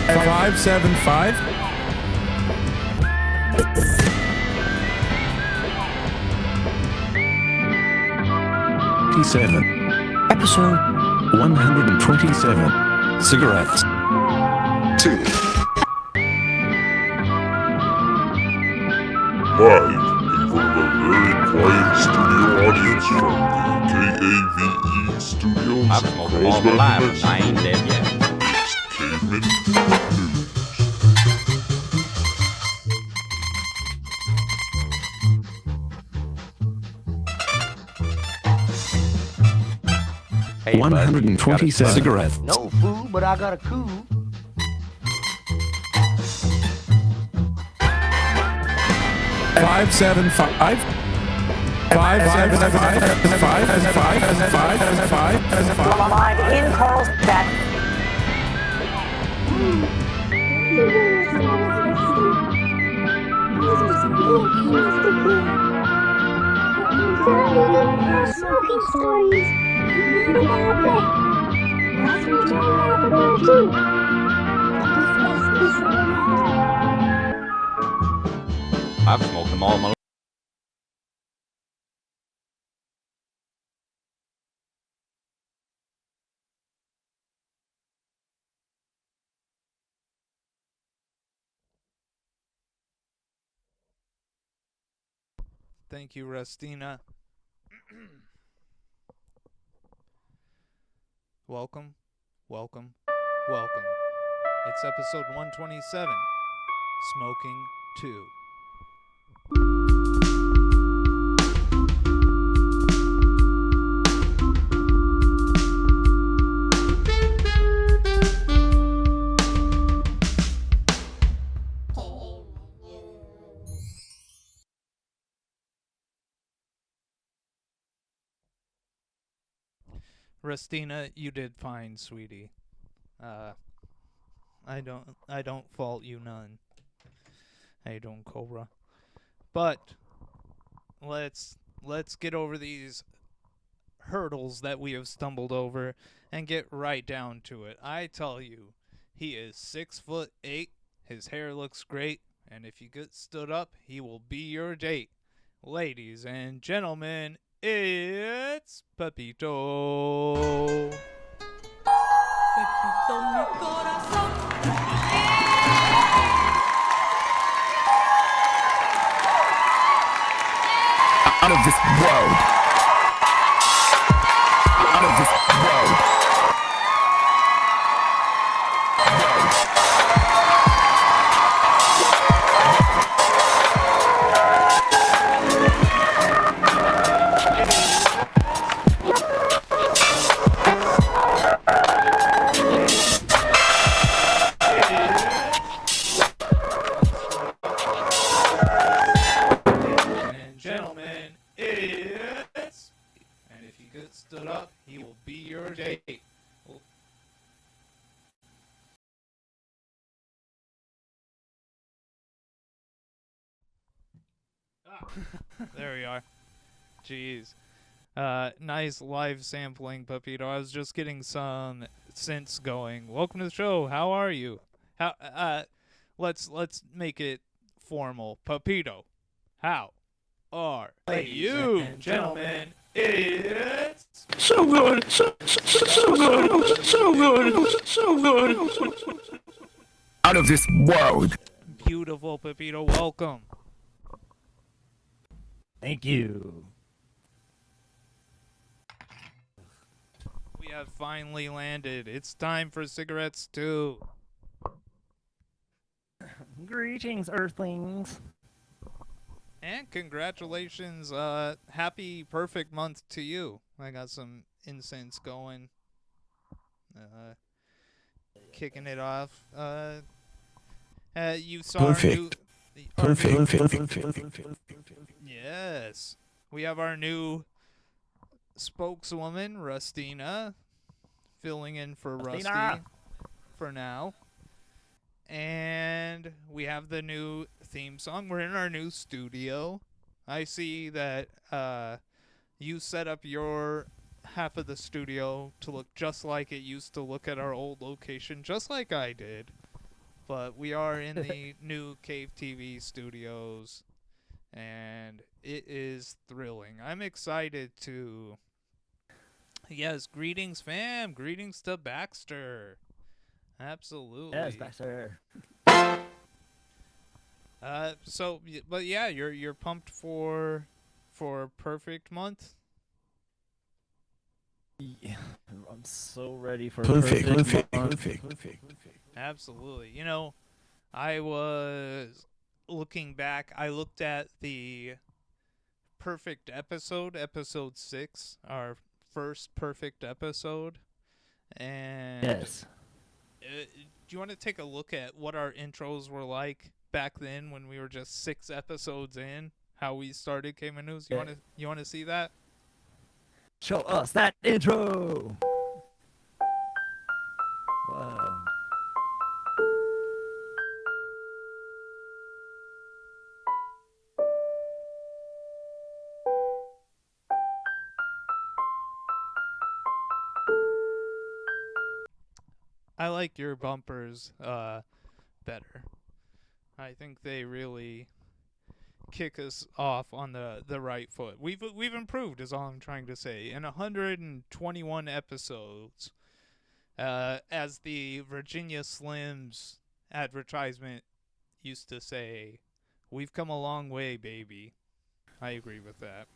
575. Episode 127. Cigarettes. 2. Live in front of a very quiet studio audience from the KAVE studios I've in smoked all my Carlsbad, life, New and I ain't dead yet. Mexico. It's Caveman News. 127. Cigarettes. no food, but I got a coup. 575. 575. Live in Carlsbad. Smoking stories. Let's return half about too. I've smoked them all my life. Thank you, Rustina. Welcome, welcome, welcome. It's episode 127, Smoking 2. Rustina, you did fine, sweetie. I don't fault you none. I don't, Cobra. But let's get over these hurdles that we have stumbled over and get right down to it. I tell you, he is 6'8". His hair looks great, and if you get stood up, he will be your date. Ladies and gentlemen, it's Pepito. Pepito mi corazón. Out of this world. Out of this world. And gentlemen, it's... And if you get stood up, he will be your date. There we are. Jeez. Nice live sampling, Pepito. I was just getting some synths going. Welcome to the show. How are you? Let's make it formal. Pepito, how are you? And gentlemen, it's... So good. So good. So good. So good. Out of this world. Beautiful, Pepito. Welcome. Thank you. We have finally landed. It's time for cigarettes too. Greetings, Earthlings. And congratulations, happy perfect month to you. I got some incense going. Kicking it off. You saw Perfect. our new... Perfect. Yes. We have our new spokeswoman, Rustina, filling in for Rusty Rustina. for now. And we have the new theme song. We're in our new studio. I see that you set up your half of the studio to look just like it used to look at our old location, just like I did. but we are in the new Cave TV studios, and it is thrilling. I'm excited to. Yes, greetings, fam. Greetings to Baxter. Absolutely. Yes, Baxter. But yeah, you're pumped for Perfect Month. Yeah, I'm so ready for Perfect, perfect. perfect, month. Absolutely. You know, I was looking back. I looked at the perfect episode 6, our first perfect episode, and Yes. do you want to take a look at what our intros were like back then when we were just 6 episodes in? How we started Cayman News. You want to see that? Show us that intro. Wow. I like your bumpers better. I think they really kick us off on the right foot. We've improved, is all I'm trying to say. In 121 episodes, as the Virginia Slims advertisement used to say, we've come a long way, baby. I agree with that.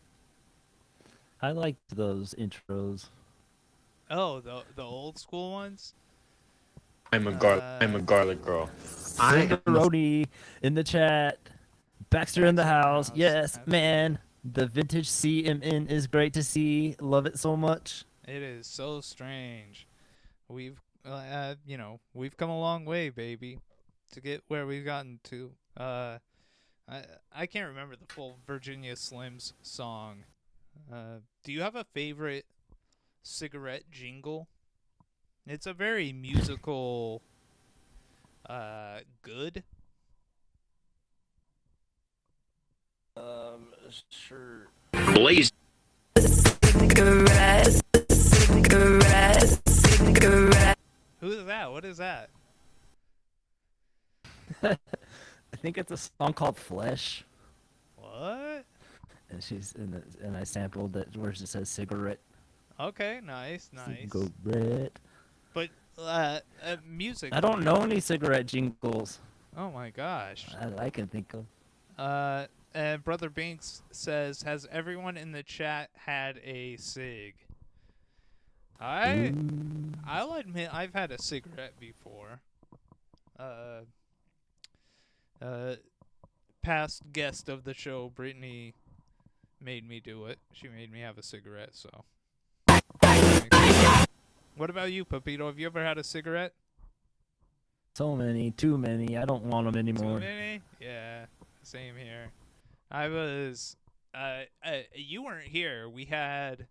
I liked those intros. Oh, the old school ones. I'm a garlic girl. Cinderoni in the chat. Baxter in the house. Yes, Absolutely. man. The vintage CMN is great to see. Love it so much. It is so strange. We've we've come a long way, baby, to get where we've gotten to. I can't remember the full Virginia Slims song. Do you have a favorite cigarette jingle? It's a very musical. Good. Sure. Blaze. Who's that? What is that? I think it's a song called Flesh. What? And and I sampled it where it says cigarette. Okay, nice. Cigarette. But music. I don't know any cigarette jingles Oh my gosh. that I can think of. And Brother Binks says, "Has everyone in the chat had a cig?" I'll admit I've had a cigarette before. Past guest of the show, Brittany, made me do it. She made me have a cigarette, so. What about you, Pepito? Have you ever had a cigarette? So many, too many. I don't want them anymore. Too many? Yeah, same here. I was, you weren't here. We had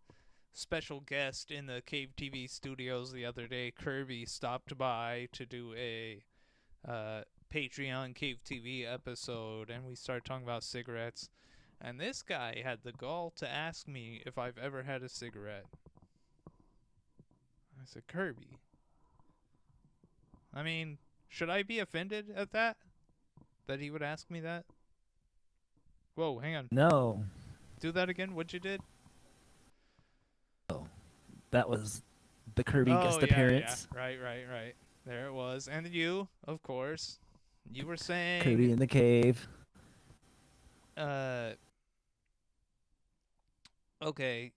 special guest in the Cave TV studios the other day. Kirby stopped by to do a Patreon Cave TV episode, and we started talking about cigarettes. And this guy had the gall to ask me if I've ever had a cigarette. I said, Kirby, I mean, should I be offended at that? That he would ask me that? Whoa, hang on. No, Do that again? What you did? that was the Kirby guest yeah, appearance. Yeah. Right. There it was. And you, of course. You were saying... Kirby in the cave. Okay.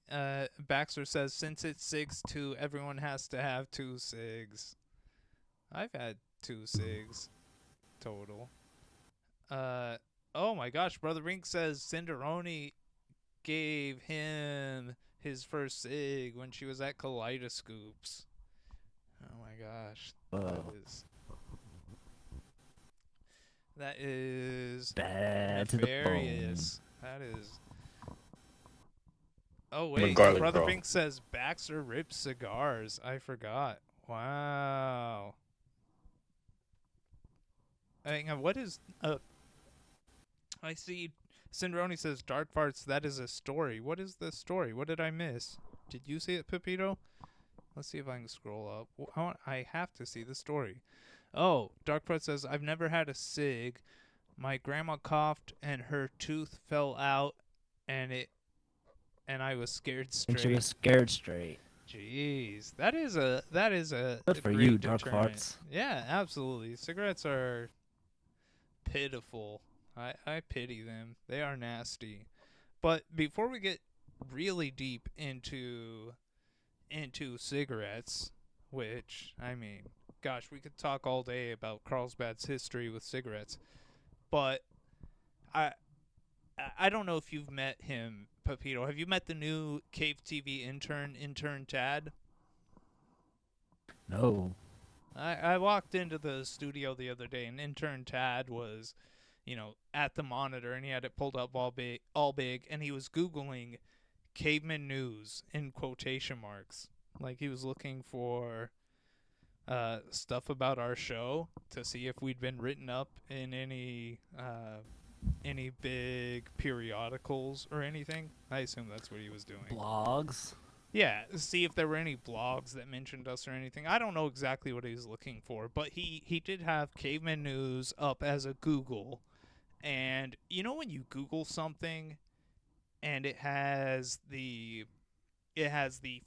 Baxter says, since it's 6-2, everyone has to have 2 cigs. I've had 2 cigs total. Oh my gosh, Brother Rink says Cinderoni gave him his first cig when she was at Kaleidoscopes. Oh my gosh. That is Bad to the bone. nefarious. That is... Oh wait, garlic Brother girl. Pink says Baxter rips cigars. I forgot. Wow. Hang on, what is I see Cinderoni says Dark Farts, that is a story. What is the story? What did I miss? Did you see it, Pepito? Let's see if I can scroll up. I have to see the story. Oh, Darkblood says, I've never had a cig. My grandma coughed and her tooth fell out, and I was scared And she was straight. scared straight. Jeez, that is a Good for great you, Dark deterrent. Hearts. Yeah, absolutely. Cigarettes are pitiful. I pity them. They are nasty. But before we get really deep into cigarettes, which I mean, gosh, we could talk all day about Carlsbad's history with cigarettes. But I don't know if you've met him, Pepito. Have you met the new Cave TV intern Tad? No. I walked into the studio the other day, and intern Tad was, at the monitor, and he had it pulled up all big, and he was Googling caveman news in quotation marks. Like he was looking for stuff about our show to see if we'd been written up in any big periodicals or anything. I assume that's what he was doing. Blogs. Yeah, see if there were any blogs that mentioned us or anything. I don't know exactly what he was looking for, but he did have Caveman News up as a Google. And you know when you Google something and it has the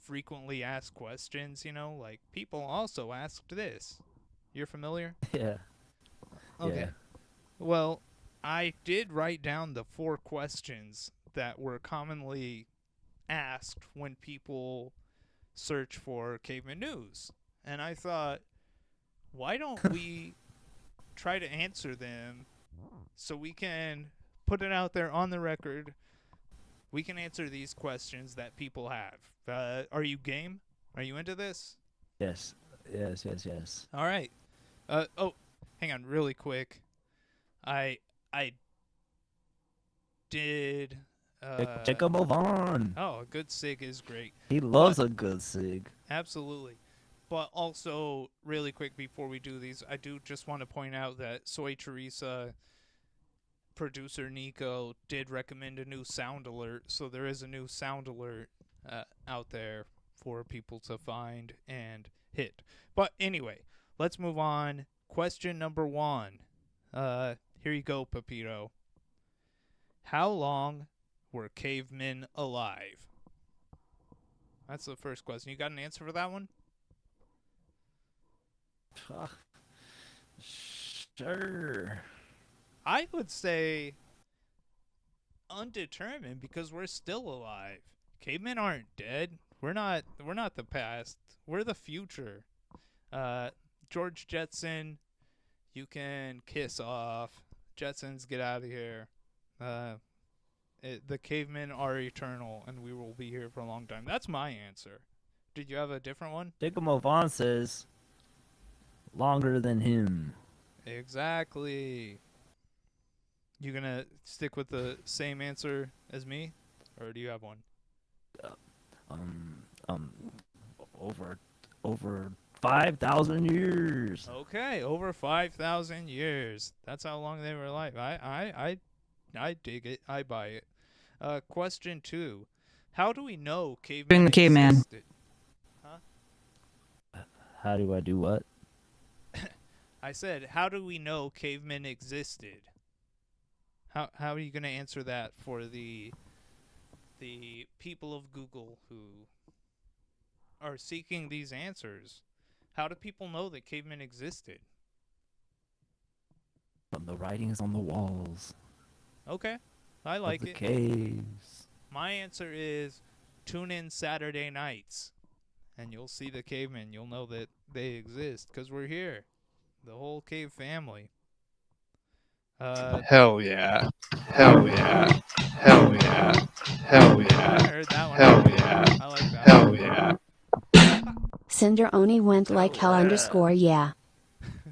frequently asked questions, like people also asked this. You're familiar? Yeah. Okay. Yeah. Well, I did write down the 4 questions that were commonly asked when people search for caveman news. And I thought, why don't we try to answer them so we can put it out there on the record? We can answer these questions that people have. Are you game? Are you into this? Yes. Yes. All right. Oh, hang on really quick. I did Jacob move on. Oh, a good sig is great. He loves a good sig. Absolutely. But also, really quick before we do these, I do just want to point out that Soy Teresa, producer Nico, did recommend a new sound alert. So there is a new sound alert out there for people to find and hit. But anyway, let's move on. Question number 1. Here you go, Pepito. How long were cavemen alive? That's the first question. You got an answer for that one? Sure. I would say undetermined because we're still alive. Cavemen aren't dead. We're not the past. We're the future. George Jetson, you can kiss off. Jetsons, get out of here. The cavemen are eternal, and we will be here for a long time. That's my answer. Did you have a different one? Jacob Movan says longer than him. Exactly. You gonna stick with the same answer as me, or do you have one? Over 5,000 years. Okay, over 5,000 years. That's how long they were alive. I dig it. I buy it. Question 2. How do we know cavemen Bring the caveman. existed? How do I do what? I said, how do we know cavemen existed? How are you going to answer that for the people of Google who are seeking these answers? How do people know that cavemen existed? From the writings on the walls. Okay, I like of the it. caves. My answer is tune in Saturday nights, and you'll see the cavemen. You'll know that they exist because we're here, the whole cave family. Hell yeah. Hell yeah. Hell yeah. Hell yeah. I heard that one. Hell yeah. I like that. Hell yeah. Cinder Oni went like hell underscore yeah.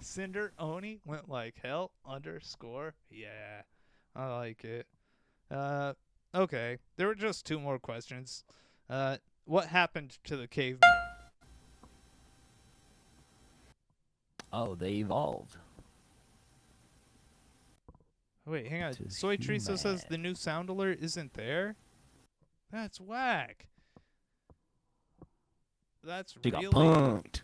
Cinder Oni went like hell underscore. Yeah, I like it. Okay. There were just 2 more questions. What happened to the cavemen? Oh, they evolved. Wait, hang on. To Soy Teresa says human. the new sound alert isn't there? That's whack. That's She got really... punked.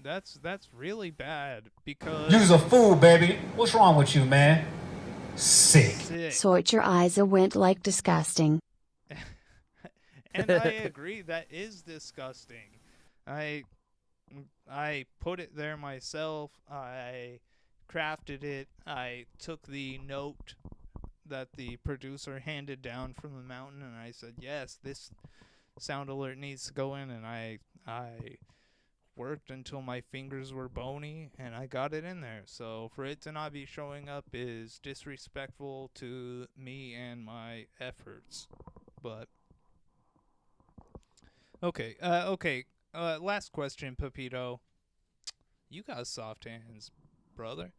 That's really bad because You's a fool, baby. What's wrong with you, man? Sick. sick. Sort your eyes a went like disgusting. And I agree, that is disgusting. I put it there myself. I crafted it. I took the note that the producer handed down from the mountain, and I said, yes, this sound alert needs to go in, and I worked until my fingers were bony, and I got it in there. So for it to not be showing up is disrespectful to me and my efforts. But okay, last question, Pepito. You got soft hands, brother.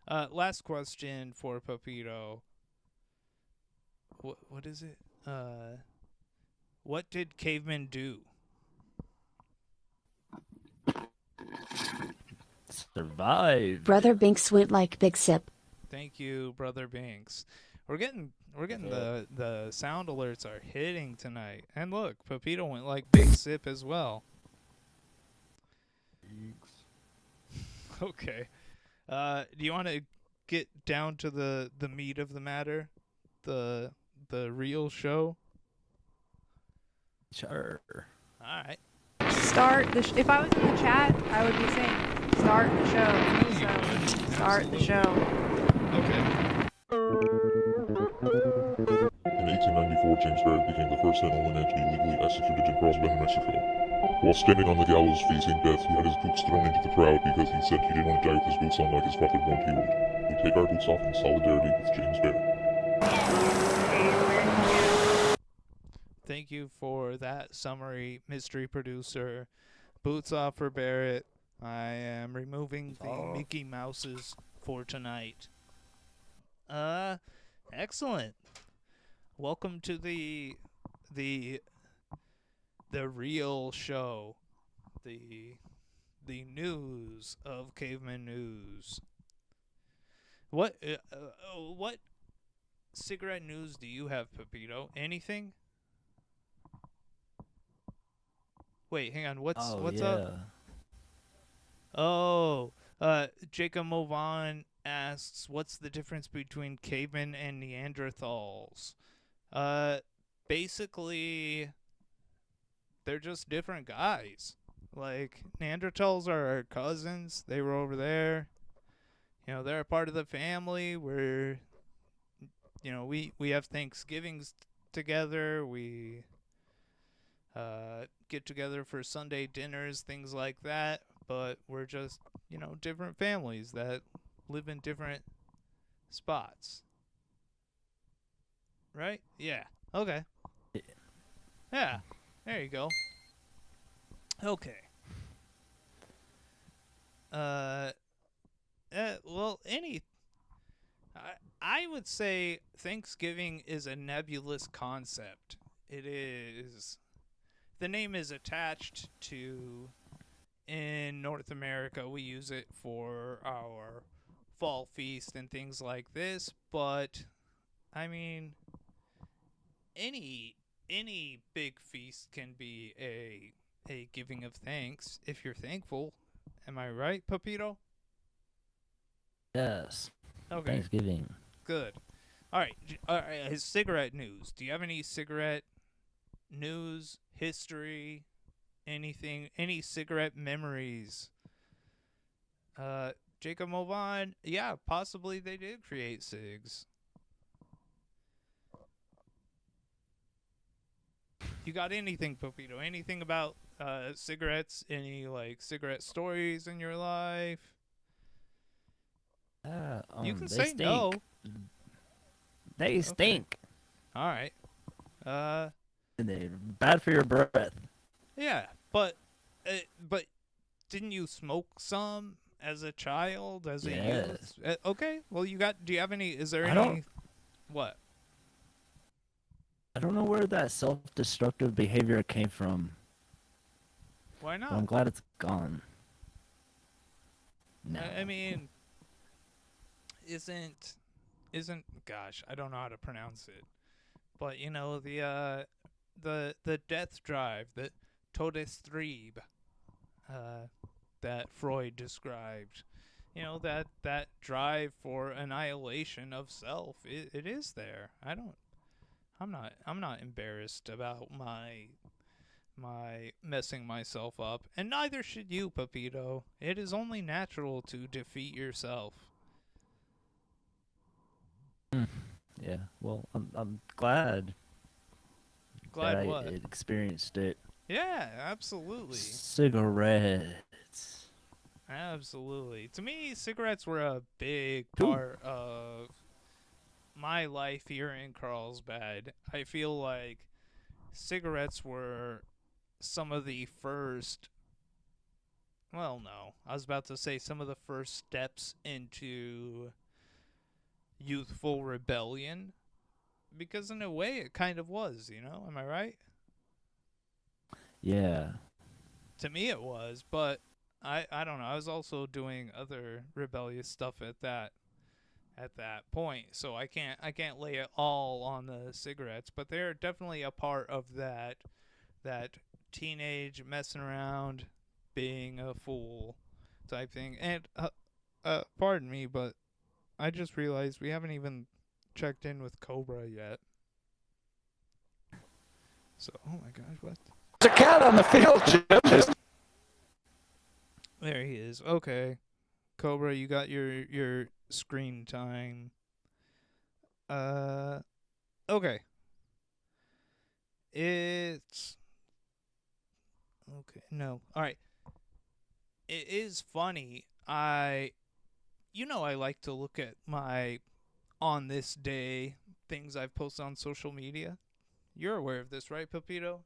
Last question for Pepito. What is it? What did cavemen do? Survive. Brother Binks went like Big Sip. Thank you, Brother Binks. We're getting the sound alerts are hitting tonight. And look, Pepito went like Big Sip as well. Okay. Do you want to get down to the meat of the matter? The real show? Sure. All right. Start the if I was in the chat, I would be saying start the show. So start the show. Okay. In 1894, James Barrett became the first and only man to be legally executed in Carlsbad, New Mexico. While standing on the gallows facing death, he had his boots thrown into the crowd because he said he didn't want to die with his boots on like his father warned he would. We take our boots off in solidarity with James Barrett. Thank you for that summary, mystery producer. Boots off for Barrett. I am removing the Mickey Mouses for tonight. Excellent. Welcome to the real show. The news of Caveman News. What cigarette news do you have, Pepito? Anything? Wait, hang on. What's up? Oh, Jacob Movan asks, what's the difference between cavemen and Neanderthals? Basically, they're just different guys. Like, Neanderthals are our cousins. They were over there. You know, they're a part of the family. We're, you know, we have Thanksgivings together. We get together for Sunday dinners, things like that. But we're just, you know, different families that live in different spots. Right? Yeah. Okay. Yeah. There you go. Okay. Well, I would say Thanksgiving is a nebulous concept. It is. The name is attached to, in North America, we use it for our fall feast and things like this, but, I mean, any big feast can be a giving of thanks if you're thankful. Am I right, Pepito? Yes. Okay. Thanksgiving. Good. All right. His cigarette news. Do you have any cigarette news, history, anything, any cigarette memories? Jacob Movan, yeah, possibly they did create cigs. You got anything, Pepito? Anything about cigarettes? Any like cigarette stories in your life? You can say stink. no. They stink. All right. And they're bad for your breath. Yeah, but didn't you smoke some as a child, as a youth? Okay. Well, do you have any? Is there any? What? I don't know where that self-destructive behavior came from. Why not? But I'm glad it's gone. No. I mean, isn't gosh, I don't know how to pronounce it, but you know the death drive, the Todestrieb, that Freud described. You know, that drive for annihilation of self. It is there. I'm not embarrassed about my messing myself up, and neither should you, Pepito. It is only natural to defeat yourself. Yeah. Well, I'm glad that Glad I what? experienced it. Yeah, absolutely. Cigarettes. Absolutely. To me, cigarettes were a big Ooh. part of my life here in Carlsbad. I feel like cigarettes were some of the first. Well, no. I was about to say some of the first steps into youthful rebellion. Because in a way, it kind of was, you know? Am I right? Yeah. To me, it was, but I don't know. I was also doing other rebellious stuff at that point, so I can't lay it all on the cigarettes, but they're definitely a part of that teenage messing around, being a fool type thing. And pardon me, but I just realized we haven't even checked in with Cobra yet. So, oh my gosh, what? There's a cat on the field, Jim. There he is. Okay. Cobra, you got your screen time. Okay. It's okay. No. All right. It is funny. I like to look at my on this day things I've posted on social media. You're aware of this, right, Pepito?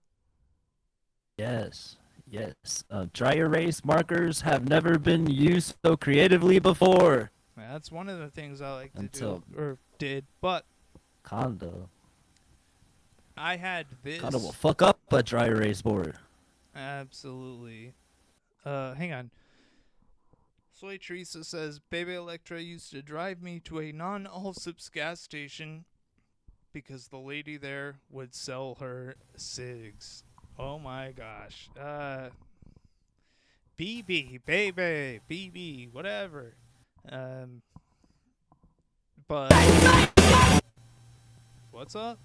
Yes. Yes. Dry erase markers have never been used so creatively before. That's one of the things I like to Until do or did, but Kondo. I had this. Kondo will fuck up a dry erase board. Absolutely. Hang on. Soy Teresa says, Baby Electra used to drive me to a non-Allsup's gas station because the lady there would sell her cigs. Oh my gosh. BB, baby, BB, whatever. But what's up?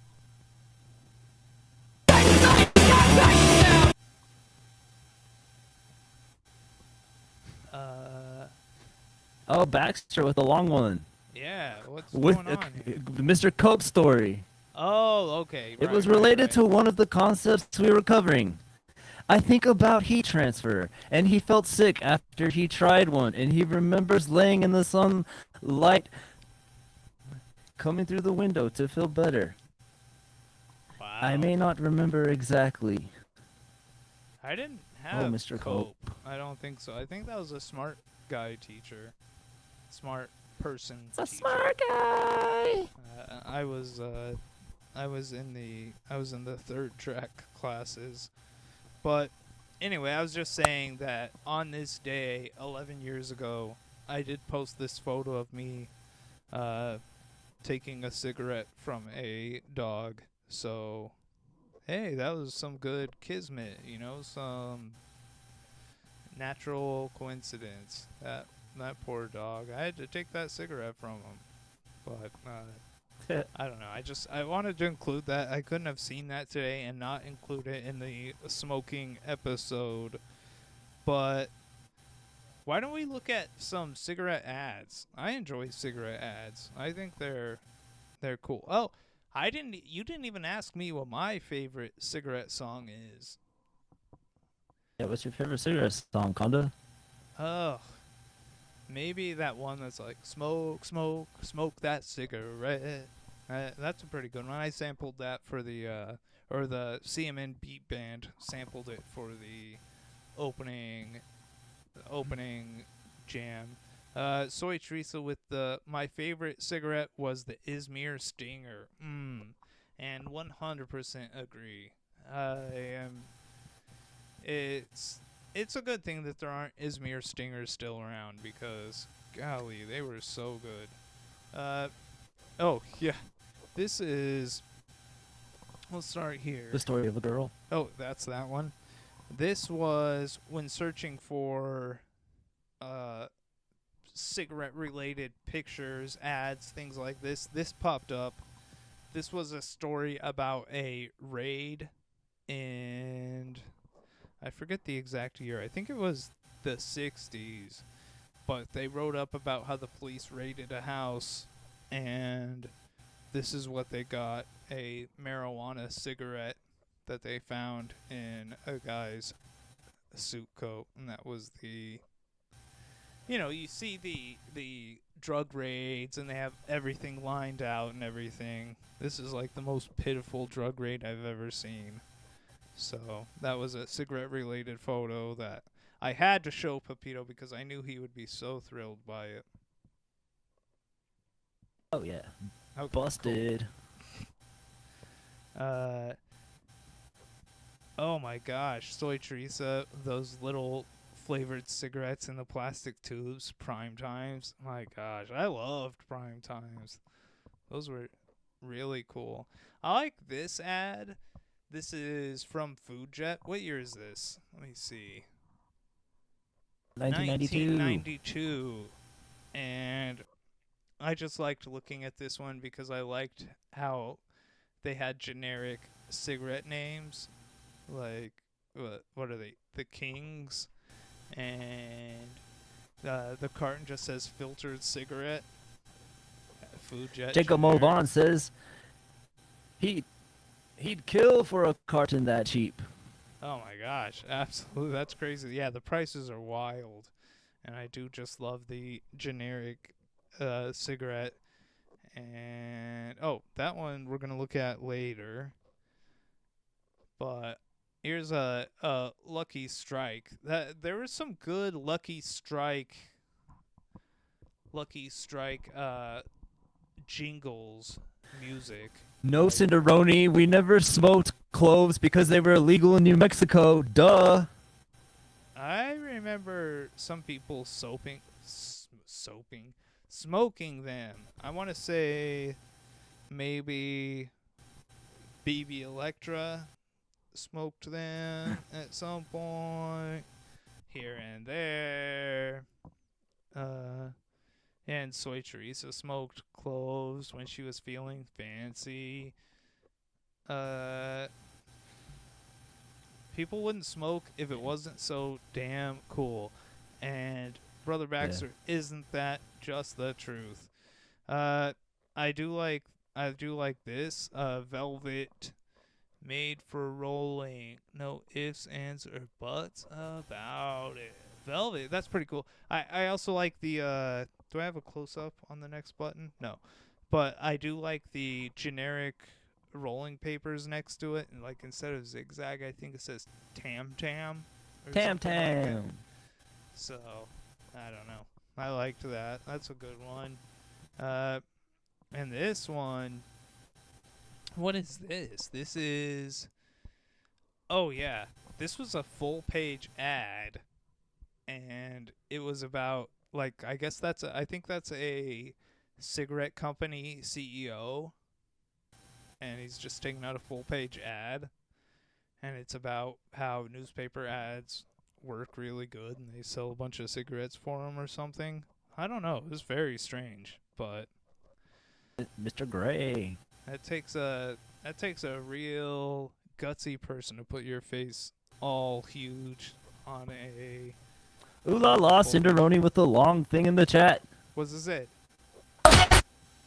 Oh, Baxter with the long one. Yeah, what's With going on here? Mr. Coke story. Oh, okay. It right, was right, related right. to one of the concepts we were covering. I think about heat transfer, and he felt sick after he tried one, and he remembers laying in the sunlight, coming through the window to feel better. Wow. I may not remember exactly. I didn't have Mr. cope. I don't think so. I think that was a smart guy teacher. Smart person teacher. Smart guy. I was in the third track classes. But anyway, I was just saying that on this day 11 years ago, I did post this photo of me taking a cigarette from a dog. So, hey, that was some good kismet, you know, some natural coincidence. That poor dog. I had to take that cigarette from him. But I don't know. I wanted to include that. I couldn't have seen that today and not include it in the smoking episode. But why don't we look at some cigarette ads? I enjoy cigarette ads. I think they're cool. Oh, you didn't even ask me what my favorite cigarette song is. Yeah, what's your favorite cigarette song, Kondo? Oh, maybe that one that's like smoke, smoke, smoke that cigarette. That's a pretty good one. I sampled that for the CMN Beat Band sampled it for the opening jam. Soy Teresa with my favorite cigarette was the Izmir Stinger. And 100% agree. It's a good thing that there aren't Izmir Stingers still around because, golly, they were so good. Oh, yeah. This is... Let's start here. The story of a girl. Oh, that's that one. This was when searching for cigarette-related pictures, ads, things like this. This popped up. This was a story about a raid, and I forget the exact year. I think it was the 60s, but they wrote up about how the police raided a house, and this is what they got: a marijuana cigarette that they found in a guy's suit coat, and that was the... You know, you see the drug raids, and they have everything lined out and everything. This is like the most pitiful drug raid I've ever seen. So that was a cigarette-related photo that I had to show Pepito because I knew he would be so thrilled by it. Oh yeah, Okay, busted. cool. Oh my gosh, Soy Teresa, those little flavored cigarettes in the plastic tubes, Prime Times. My gosh, I loved Prime Times. Those were really cool. I like this ad. This is from Food Jet. What year is this? Let me see. 1992. 1992. And I just liked looking at this one because I liked how they had generic cigarette names. Like, what are they? The Kings. And the carton just says filtered cigarette. Food Jet. Jacob generic. Mulvon says he'd kill for a carton that cheap. Oh my gosh, absolutely. That's crazy. Yeah, the prices are wild. And I do just love the generic cigarette. And oh, that one we're going to look at later. But here's a Lucky Strike. There was some good Lucky Strike jingles music. No, Cinderoni, we never smoked cloves because they were illegal in New Mexico. Duh. I remember some people smoking them. I want to say maybe BB Electra smoked them at some point here and there. And Soy Teresa smoked cloves when she was feeling fancy. People wouldn't smoke if it wasn't so damn cool. And Brother Baxter, isn't that just the truth? I do like this Velvet, made for rolling. No ifs, ands, or buts about it. Velvet, that's pretty cool. I also like the do I have a close-up on the next button? No. But I do like the generic rolling papers next to it, and like instead of zigzag, I think it says Tam Tam. Tam Tam. So, I don't know. I liked that. That's a good one. And this one, what is this? This is, oh yeah, this was a full-page ad, and it was about, like, I think that's a cigarette company CEO, and he's just taking out a full-page ad, and it's about how newspaper ads work really good, and they sell a bunch of cigarettes for him or something. I don't know. It was very strange, but Mr. Gray. that takes a real gutsy person to put your face all huge on a... Ooh la la, Cinderoni with the long thing in the chat. What does it?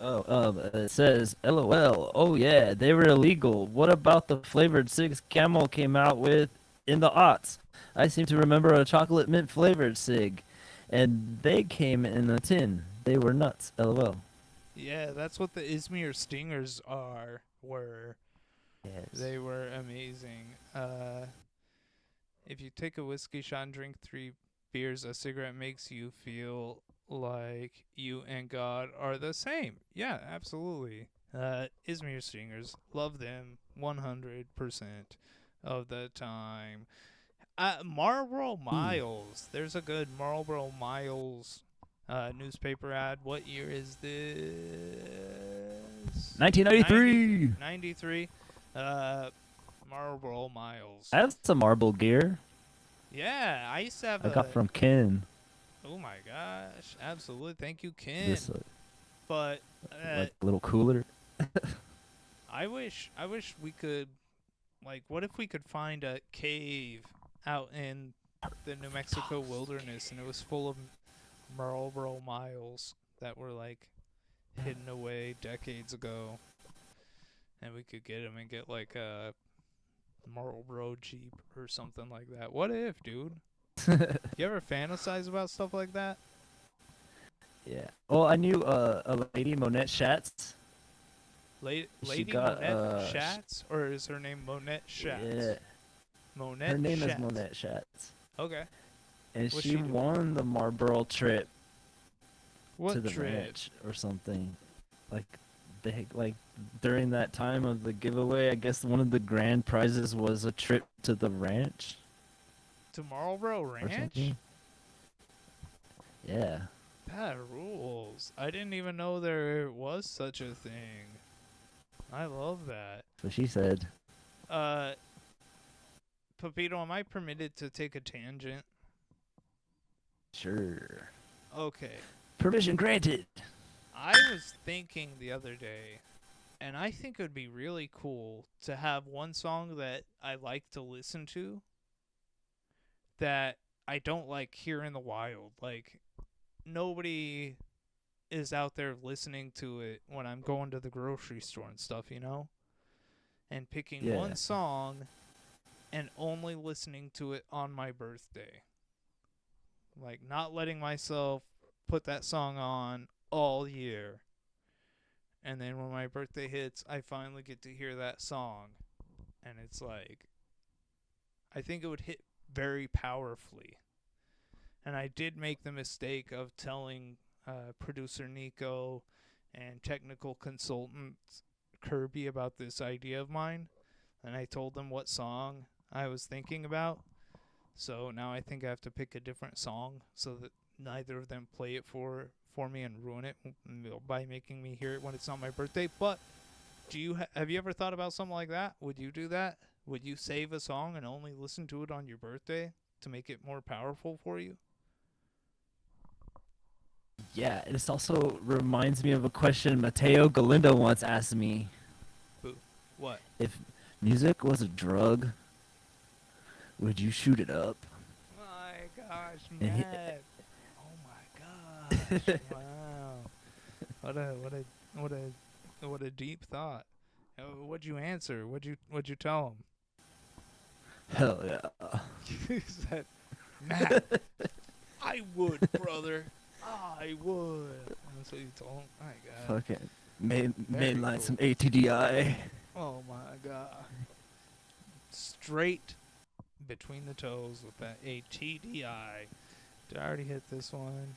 Oh, it says, LOL, oh yeah, they were illegal. What about the flavored cigs Camel came out with in the aughts? I seem to remember a chocolate mint flavored cig, and they came in a tin. They were nuts, LOL. Yeah, that's what the Izmir Stingers were. Yes. They were amazing. If you take a whiskey shot and drink 3 beers, a cigarette makes you feel like you and God are the same. Yeah, absolutely. Izmir Stingers, love them 100% of the time. Marlboro Miles. There's a good Marlboro Miles newspaper ad. What year is this? 1993. 93. Marlboro Miles. I have some marble gear Yeah, I used to have I got from Ken. Oh my gosh, absolutely. Thank you, Ken. This But like little cooler. I wish we could, like, what if we could find a cave out in the New Mexico wilderness and it was full of Marlboro miles that were like hidden away decades ago, and we could get them and get like a Marlboro Jeep or something like that. What if, dude? You ever fantasize about stuff like that? Yeah. Well, I knew a lady, Monette Schatz. Lady got, Monette Schatz, or is her name Monette Schatz? Yeah. Monette Her name Schatz. is Monette Schatz. Okay. And What's she she do? won the Marlboro trip What to the trip? ranch or something. Like like during that time of the giveaway, I guess one of the grand prizes was a trip to the ranch To Marlboro or Ranch? something. Yeah. That rules. I didn't even know there was such a thing. I love that. So she said. Pepito, am I permitted to take a tangent? Sure. Okay. Permission granted. I was thinking the other day, and I think it would be really cool to have one song that I like to listen to that I don't like here in the wild. Like, nobody is out there listening to it when I'm going to the grocery store and stuff, you know? And picking Yeah. one song and only listening to it on my birthday. Like, not letting myself put that song on all year. And then when my birthday hits, I finally get to hear that song. And it's like, I think it would hit very powerfully. And I did make the mistake of telling producer Nico and technical consultant Kirby about this idea of mine. And I told them what song I was thinking about. So now I think I have to pick a different song so that neither of them play it for me and ruin it by making me hear it when it's not my birthday. But have you ever thought about something like that? Would you do that? Would you save a song and only listen to it on your birthday to make it more powerful for you? Yeah, this also reminds me of a question Mateo Galindo once asked me. What? If music was a drug, would you shoot it up? My gosh, Matt. Oh my gosh. Wow. What a deep thought. What'd you answer? What'd you tell him? Hell yeah. He said, Matt, I would, brother. I would. That's what you told him. My God. Fucking Very mainline cool. some ATDI. Oh my God. Straight between the toes with that ATDI. Did I already hit this one?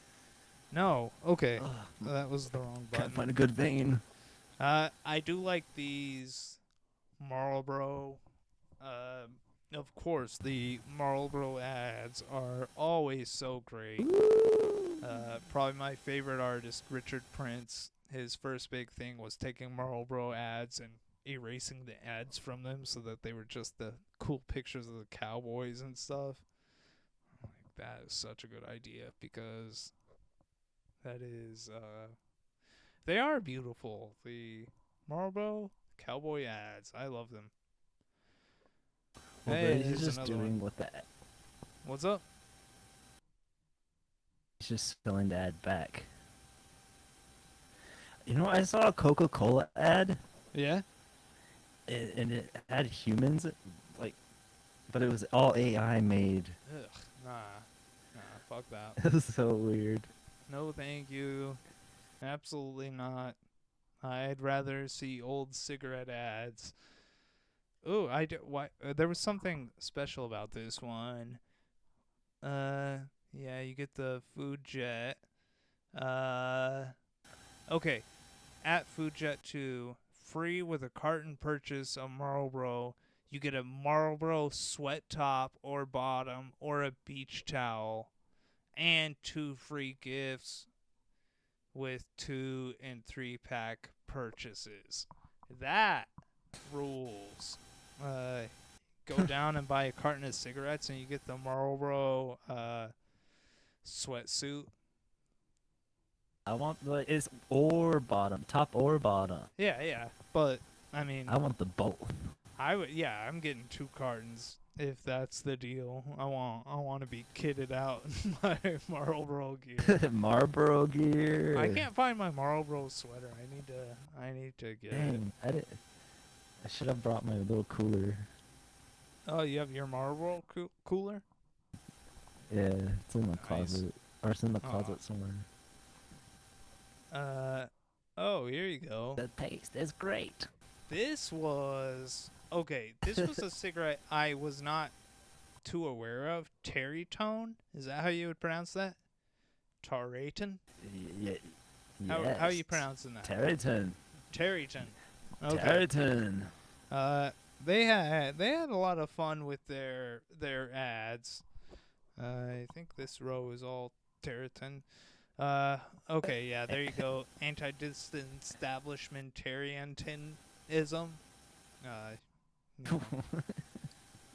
No. Okay. That was the wrong button. Can't find a good vein. I do like these Marlboro. Of course, the Marlboro ads are always so great. Probably my favorite artist, Richard Prince. His first big thing was taking Marlboro ads and erasing the ads from them so that they were just the cool pictures of the cowboys and stuff. Like, that is such a good idea because that is they are beautiful. The Marlboro cowboy ads. I love them. Well, Hey, he's here's just another doing one. what that. What's up? He's just filling the ad back. You know, I saw a Coca-Cola ad. Yeah? And it had humans, like, but it was all AI made. Ugh, nah, fuck that. It was so weird. No, thank you. Absolutely not. I'd rather see old cigarette ads. Ooh, there was something special about this one. Yeah, you get the Food Jet. Okay. At Food Jet 2, free with a carton purchase of Marlboro, you get a Marlboro sweat top or bottom or a beach towel and 2 free gifts with 2 and 3 pack purchases. That rules. Go down and buy a carton of cigarettes and you get the Marlboro sweatsuit. I want it's or bottom, top or bottom. Yeah. But I mean, I want the both. I'm getting 2 cartons if that's the deal. I want to be kitted out in my Marlboro gear. Marlboro gear. I can't find my Marlboro sweater. I need to get it. Dang, I should have brought my little cooler. Oh, you have your Marlboro cooler? Yeah, it's in the Nice. closet, or it's in the Aw. closet somewhere. Oh, here you go. The taste is great. This was a cigarette I was not too aware of. Terry Tone? Is that how you would pronounce that? Tarayton? Yeah. How are you pronouncing that? Terryton. Terryton. Okay. Terryton. They had a lot of fun with their ads. I think this row is all Terryton. Okay, yeah, there you go. Anti-disestablishmentarianism.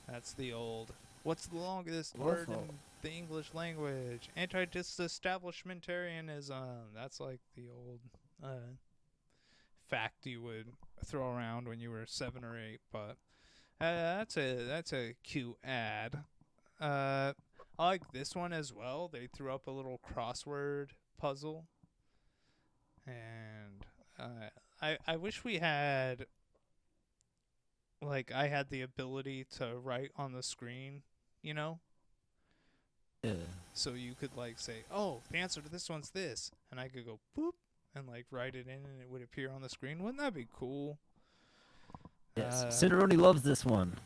That's the old. What's the longest word in the English language? Anti-disestablishmentarianism. That's like the old fact you would throw around when you were 7 or 8. But that's a cute ad. I like this one as well. They threw up a little crossword puzzle, and I wish we had, like, I had the ability to write on the screen, you know? Yeah. So you could, like, say, oh, the answer to this one's this, and I could go boop and, like, write it in, and it would appear on the screen. Wouldn't that be cool? Yes, Cinderoni loves this one.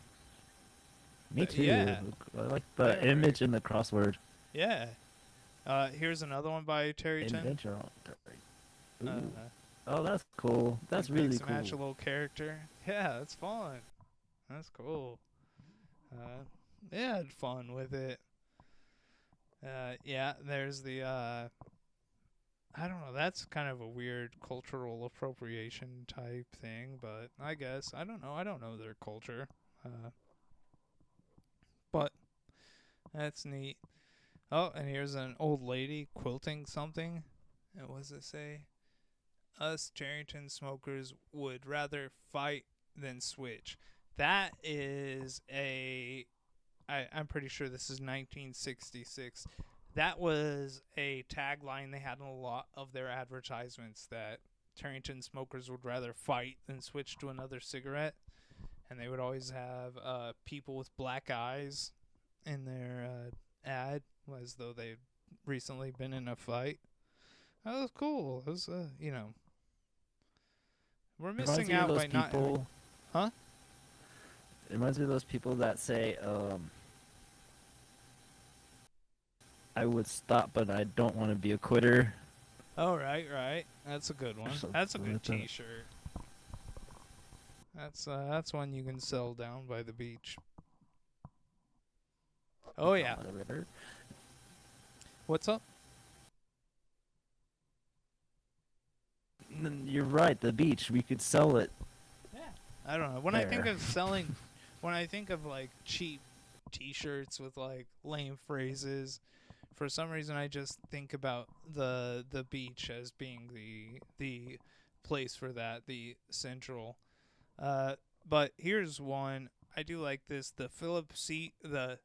Me too. Yeah. I like the image in the crossword. Yeah. Here's another one by Terry Chen. Adventure on Terry. Oh, that's cool. That's really cool. Match a little character. Yeah, that's fun. That's cool. They had fun with it. Yeah, there's the I don't know, that's kind of a weird cultural appropriation type thing, but I guess I don't know their culture. But that's neat. Oh, and here's an old lady quilting something. And what does it say? Us Charrington smokers would rather fight than switch. That is I'm pretty sure this is 1966. That was a tagline they had in a lot of their advertisements, that Charrington smokers would rather fight than switch to another cigarette. And they would always have people with black eyes in their ad, as though they'd recently been in a fight. That was cool. It was, we're missing out by not. Huh? It reminds me of those people that say, I would stop, but I don't want to be a quitter. Oh, right. That's a good one. That's a good T-shirt. That's one you can sell down by the beach. Oh yeah. What's up? You're right. The beach. We could sell it. Yeah. I don't know. When I think of like cheap T-shirts with like lame phrases, for some reason I just think about the beach as being the place for that, the central. But here's one. I do like this. The Philip Seymour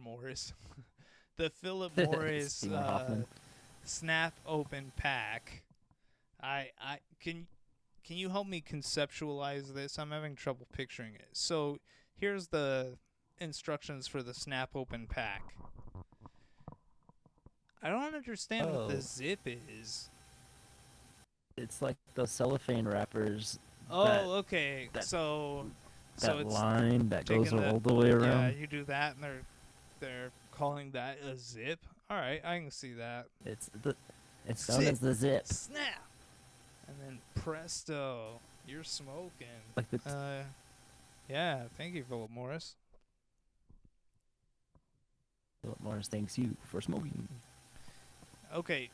Morris. The Philip Morris snap open pack. Can you help me conceptualize this? I'm having trouble picturing it. So here's the instructions for the snap open pack. I don't understand what the zip is. It's like the cellophane wrappers. Oh, okay. So that it's line that goes all the way around. Yeah, you do that, and they're calling that a zip. All right, I can see that. It's known as the zip. Snap, and then presto, you're smoking. Like yeah. Thank you, Philip Morris. Philip Morris thanks you for smoking. Okay.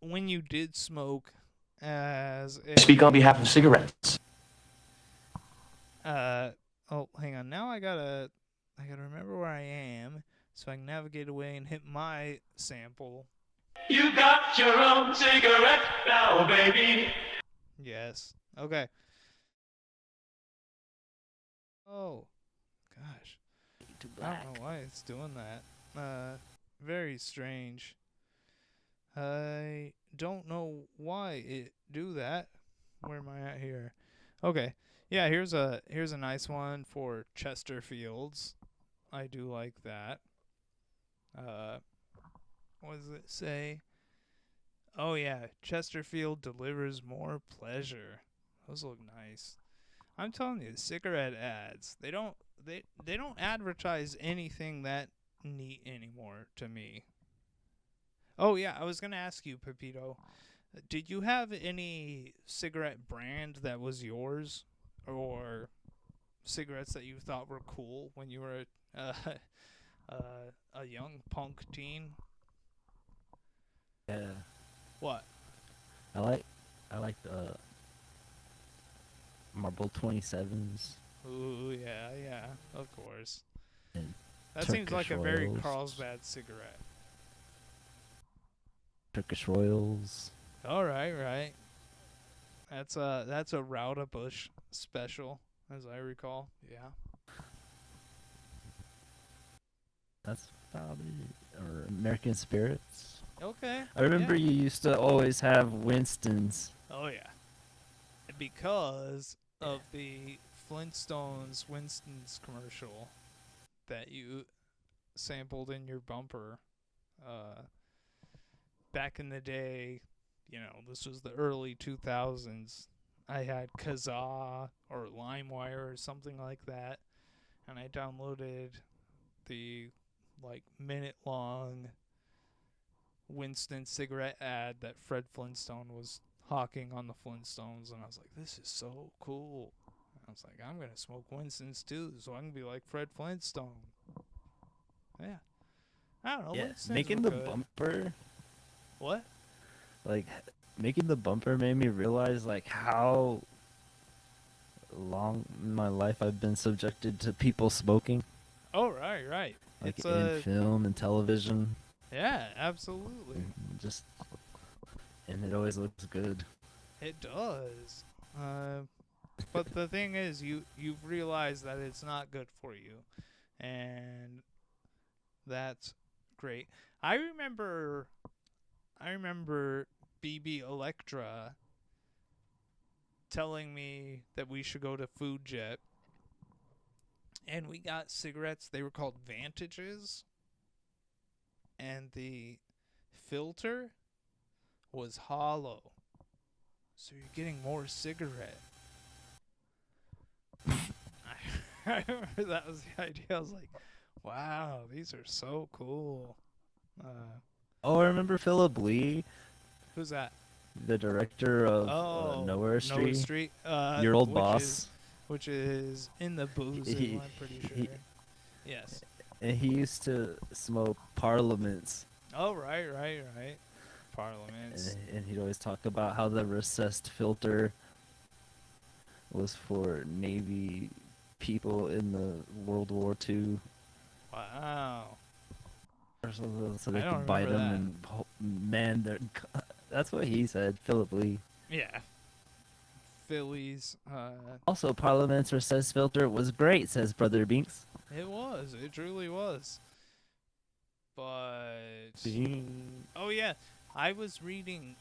When you did smoke, Speak on behalf of cigarettes. Oh, hang on. Now I gotta remember where I am. so I can navigate away and hit my sample. You got your own cigarette now, baby. Yes. Okay. Oh, gosh. I don't know why it's doing that. Very strange. I don't know why it do that. Where am I at here? Okay. Yeah, here's a nice one for Chesterfields. I do like that. What does it say? Oh yeah, Chesterfield delivers more pleasure. Those look nice. I'm telling you, cigarette ads, they don't advertise anything that neat anymore to me. Oh yeah, I was gonna ask you, Pepito, did you have any cigarette brand that was yours, or cigarettes that you thought were cool when you were a young punk teen? Yeah. What? I like the Marble 27s. Ooh, yeah, of course. And That seems like Turkish a very Royals. Carlsbad cigarette. Turkish Royals. All right. That's a Rauda Bush special, as I recall. Yeah. That's about it. Or American Spirits. Okay. I remember yeah. you used to always have Winston's. Oh yeah. Because of the Flintstones Winston's commercial that you sampled in your bumper. Back in the day, this was the early 2000s. I had Kazaa or LimeWire or something like that, and I downloaded the minute-long Winston cigarette ad that Fred Flintstone was hawking on the Flintstones, and I was like, this is so cool. I was like, I'm gonna smoke Winston's too, so I can be like Fred Flintstone. Yeah. I don't know. Yeah, Winston's making were the good. bumper. What? Like, making the bumper made me realize, how long in my life I've been subjected to people smoking. Oh, right. Like, It's in film and television. Yeah, absolutely. And it always looks good. It does. But the thing is, you've realized that it's not good for you, and that's great. I remember BB Electra telling me that we should go to Food Jet, and we got cigarettes. They were called Vantages, and the filter was hollow, so you're getting more cigarette. I remember that was the idea. I was like, wow, these are so cool. Oh, I remember Philip Lee, Who's that? the director of Nowhere Street. Your old boss. Which is in the booze, I'm pretty sure. Yes. And he used to smoke Parliaments. Oh, right. Parliaments. And he'd always talk about how the recessed filter was for Navy people in the World War II. Wow. So they I don't could bite remember them and man their. That's what he said, Philip Lee. Yeah. Phillies. Also, Parliament's recessed filter was great, says Brother Binks. It was. It truly was. But. Oh, yeah. I was reading.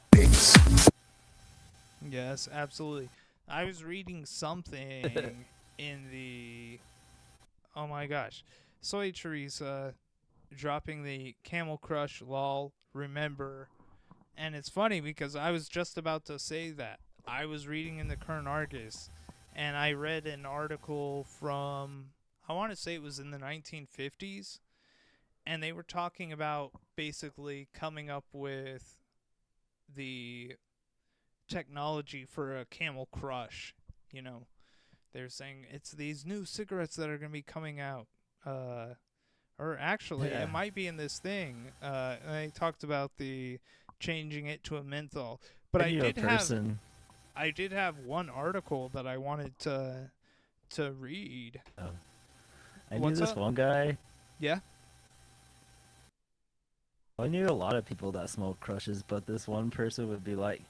Yes, absolutely. I was reading something in the. Oh my gosh. Soy Teresa dropping the Camel Crush lol, remember. And it's funny because I was just about to say that. I was reading in the Current Argus, and I read an article from, I want to say it was in the 1950s, and they were talking about basically coming up with the technology for a Camel Crush. They're saying it's these new cigarettes that are going to be coming out. Or actually, it might be in this thing. And they talked about the changing it to a menthol. But I did have one article that I wanted to read. I knew this one guy. Yeah. I knew a lot of people that smoke crushes, but this one person would be like,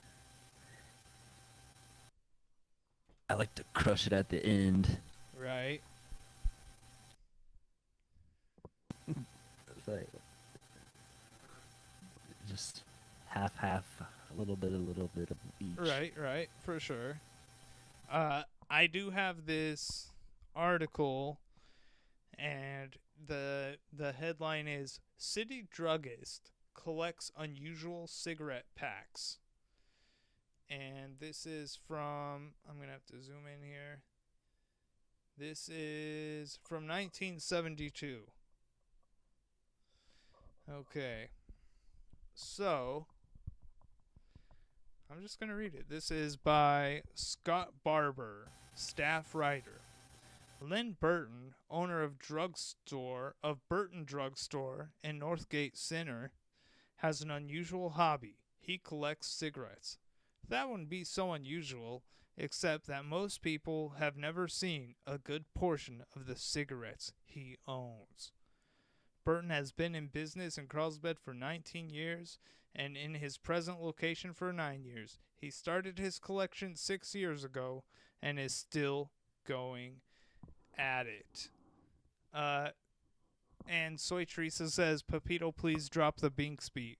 I like to crush it at the end. Right. It's like, just half, a little bit of each. Right, for sure. I do have this article, and the headline is City Druggist Collects Unusual Cigarette Packs. And this is from, I'm going to have to zoom in here. This is from 1972. Okay. So, I'm just going to read it. This is by Scott Barber, staff writer. Lynn Burton, owner of Burton Drugstore in Northgate Center, has an unusual hobby. He collects cigarettes. That wouldn't be so unusual, except that most people have never seen a good portion of the cigarettes he owns. Burton has been in business in Carlsbad for 19 years and in his present location for 9 years. He started his collection 6 years ago and is still going at it. And Soy Teresa says, Pepito, please drop the Binks beat.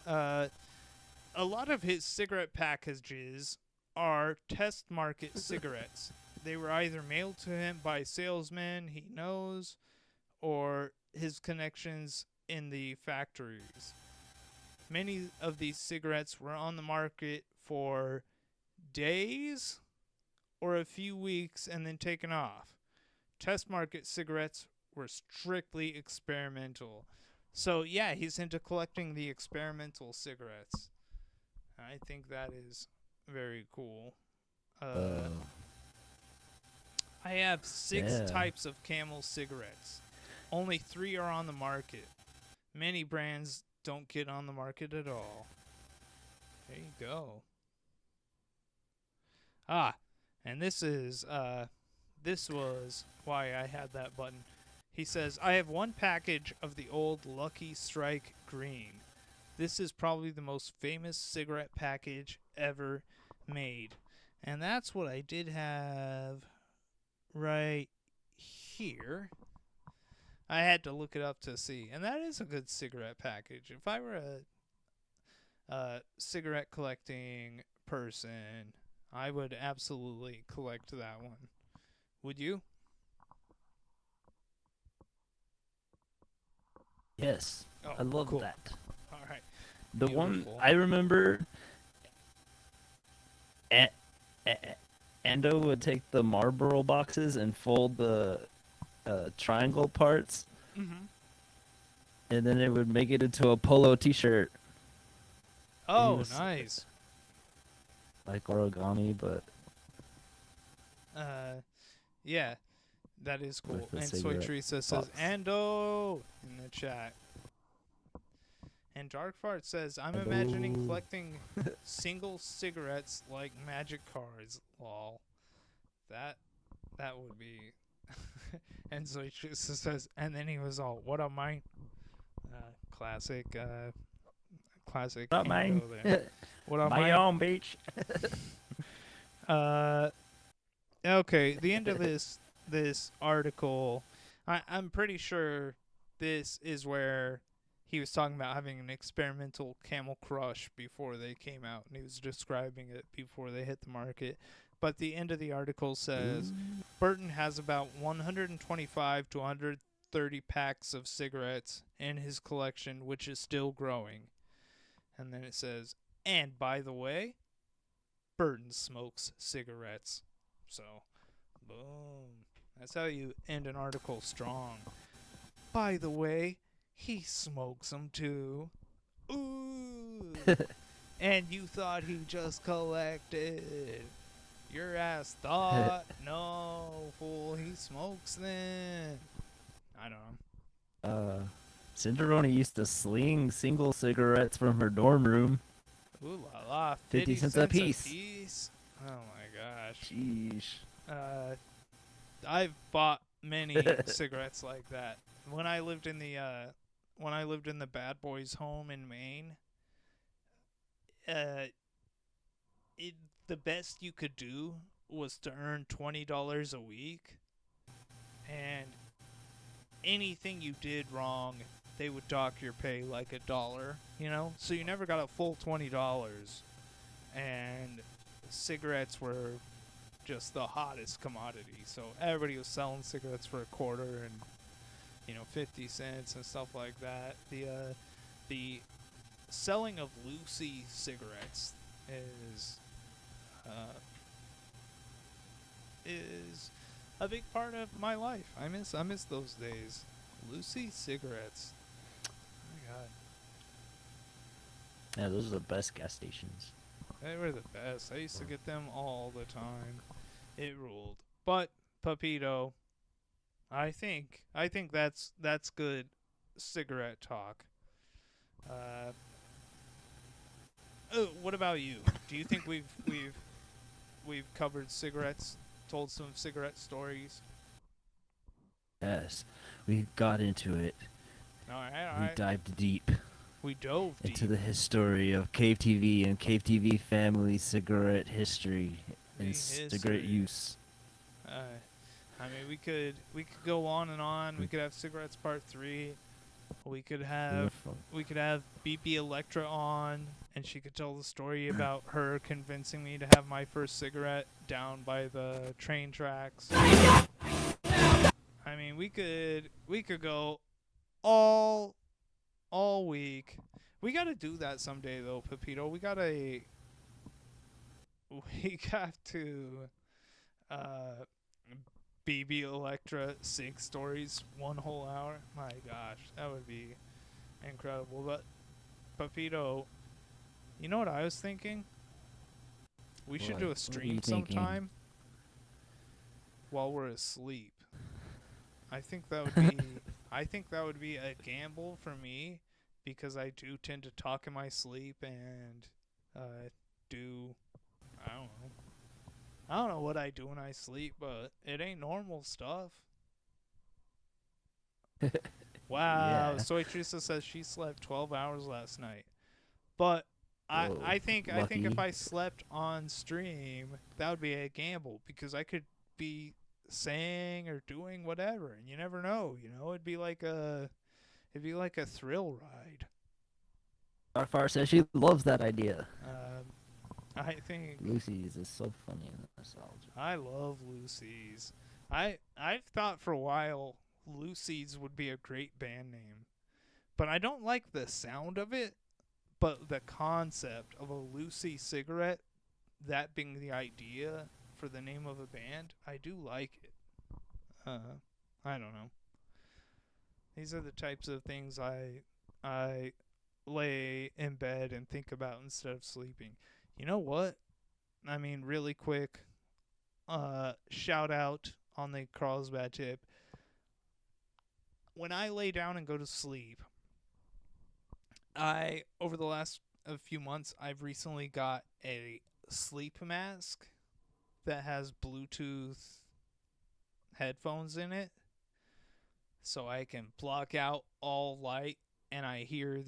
A lot of his cigarette packages are test market cigarettes. They were either mailed to him by salesmen he knows or his connections in the factories. Many of these cigarettes were on the market for days or a few weeks and then taken off. Test market cigarettes were strictly experimental. So, yeah, he's into collecting the experimental cigarettes. I think that is very cool. I have 6 types of Camel cigarettes. Only 3 are on the market. Many brands don't get on the market at all. There you go. And this was why I had that button. He says, I have 1 package of the old Lucky Strike Green. This is probably the most famous cigarette package ever made. And that's what I did have right here. I had to look it up to see. And that is a good cigarette package. If I were a cigarette collecting person, I would absolutely collect that one. Would you? Yes. Oh, I love cool. that. All right. The Beautiful. one I remember, Ando would take the Marlboro boxes and fold the triangle parts, and then it would make it into a polo T-shirt. Oh, nice. Like origami, but yeah, that is cool. With And the Soy cigarette Teresa says, box. Ando in the chat. And Dark Fart says, I'm Ando. imagining collecting single cigarettes like magic cards. Lol. That would be. And Soy Teresa says, and then he was all, what up, mine? Classic. Classic. What up, mine? Ando there. What up, my mine? own beach. Okay, the end of this article, I'm pretty sure this is where he was talking about having an experimental Camel Crush before they came out, and he was describing it before they hit the market. But the end of the article says, Burton has about 125 to 130 packs of cigarettes in his collection, which is still growing. And then it says, and by the way, Burton smokes cigarettes. So, boom. That's how you end an article strong. By the way, he smokes them too. Ooh. And you thought he just collected. Your ass thought. No, fool, he smokes them. I don't know. Cinderoni used to sling single cigarettes from her dorm room. Ooh la la. 50 cents a piece. Oh my gosh. Sheesh. I've bought many cigarettes like that. When I lived in the Bad Boys home in Maine, uh, it the best you could do was to earn $20 a week, and anything you did wrong, they would dock your pay like $1. So you never got a full $20, and cigarettes were just the hottest commodity. So everybody was selling cigarettes for $0.25 and 50 cents and stuff like that. The selling of Lucy cigarettes is a big part of my life. I miss those days. Lucy cigarettes. Oh my god. Yeah, those are the best gas stations. They were the best. I used to get them all the time. It ruled. But Pepito, I think that's good cigarette talk. What about you? Do you think we've covered cigarettes, told some cigarette stories? Yes, we got into it. All right. We dived deep We dove deep. into the history of Cave TV and Cave TV family cigarette history and cigarette use. I mean, we could go on and on. We could have cigarettes part 3. We could have BB Electra on, and she could tell the story about her convincing me to have my first cigarette down by the train tracks. I mean, we could go all week. We got to do that someday, though, Pepito. We got to BB Electra sync stories 1 whole hour. My gosh, that would be incredible. But Pepito, you know what I was thinking? We should do a stream sometime while we're asleep. I think that would be a gamble for me, because I do tend to talk in my sleep and I don't know what I do when I sleep, but it ain't normal stuff. Wow, Yeah. Soy Teresa says she slept 12 hours last night. But I think if I slept on stream, that would be a gamble, because I could be saying or doing whatever, and you never know, it'd be like a thrill ride. Starfire says she loves that idea. I think Lucy's is so funny in nostalgia. I love Lucy's. I've thought for a while Lucy's would be a great band name, but I don't like the sound of it. But the concept of a Lucy cigarette, that being the idea for the name of a band, I do like it. I don't know. These are the types of things I lay in bed and think about instead of sleeping. You know what? I mean, really quick, shout out on the carlsbad tip. When I lay down and go to sleep, over the last few months, I've recently got a sleep mask that has Bluetooth headphones in it, so I can block out all light, and I hear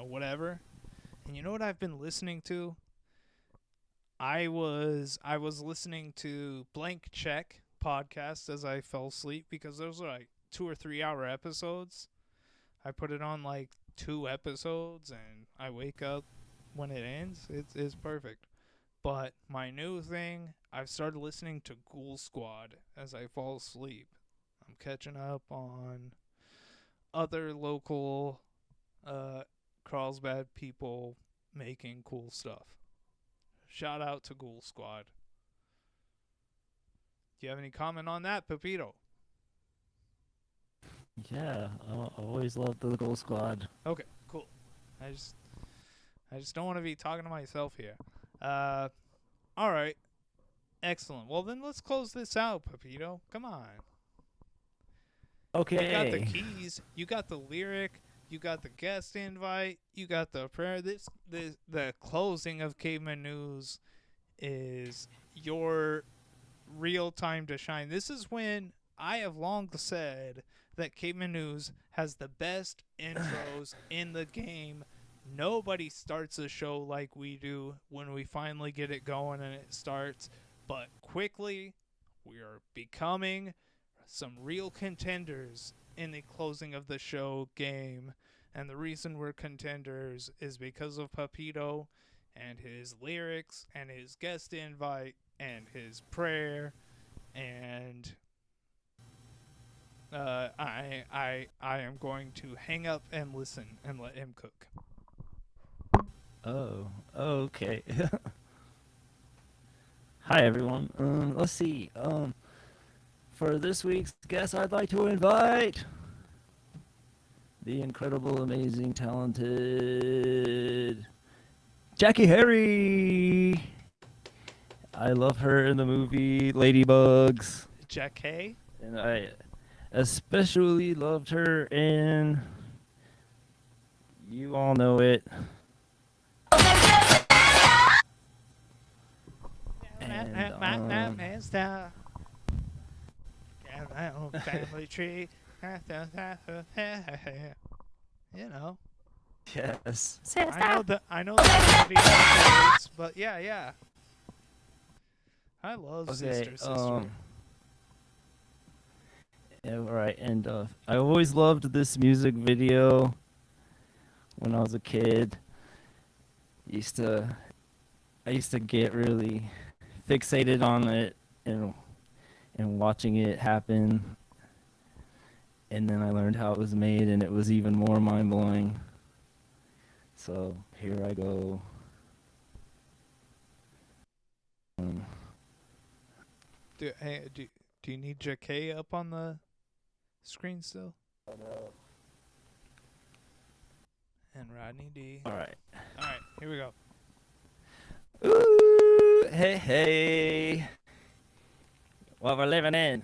whatever. And you know what I've been listening to? I was listening to Blank Check podcast as I fell asleep, because those are like 2 or 3 hour episodes. I put it on like 2 episodes, and I wake up when it ends. It's perfect. But my new thing, I've started listening to Ghoul Squad as I fall asleep. I'm catching up on other local Carlsbad people making cool stuff. Shout out to Ghoul Squad. Do you have any comment on that, Pepito? Yeah, I always loved the Gold Squad. Okay, cool. I just don't want to be talking to myself here. All right. Excellent. Well, then let's close this out, Pepito. Come on. Okay. You got the keys. You got the lyric. You got the guest invite. You got the prayer. The closing of Caveman News is your real time to shine. This is when I have long said that Caveman News has the best intros in the game. Nobody starts a show like we do when we finally get it going and it starts. But quickly, we are becoming some real contenders in the closing of the show game. And the reason we're contenders is because of Pepito and his lyrics and his guest invite and his prayer. And I am going to hang up and listen and let him cook. Oh, okay. Hi everyone. Let's see. For this week's guest, I'd like to invite the incredible, amazing, talented Jackie Harry. I love her in the movie Ladybugs. Jackie? And I especially loved her in, you all know it. Family tree. You know. Yes. I know the words, but yeah. I love Sister. Yeah, right, and I always loved this music video when I was a kid. I used to get really fixated on it and watching it happen. And then I learned how it was made, and it was even more mind-blowing. So here I go. Do you need Jackie up on the screen still? And Rodney D. All right, here we go. Ooh, hey. What we're living in.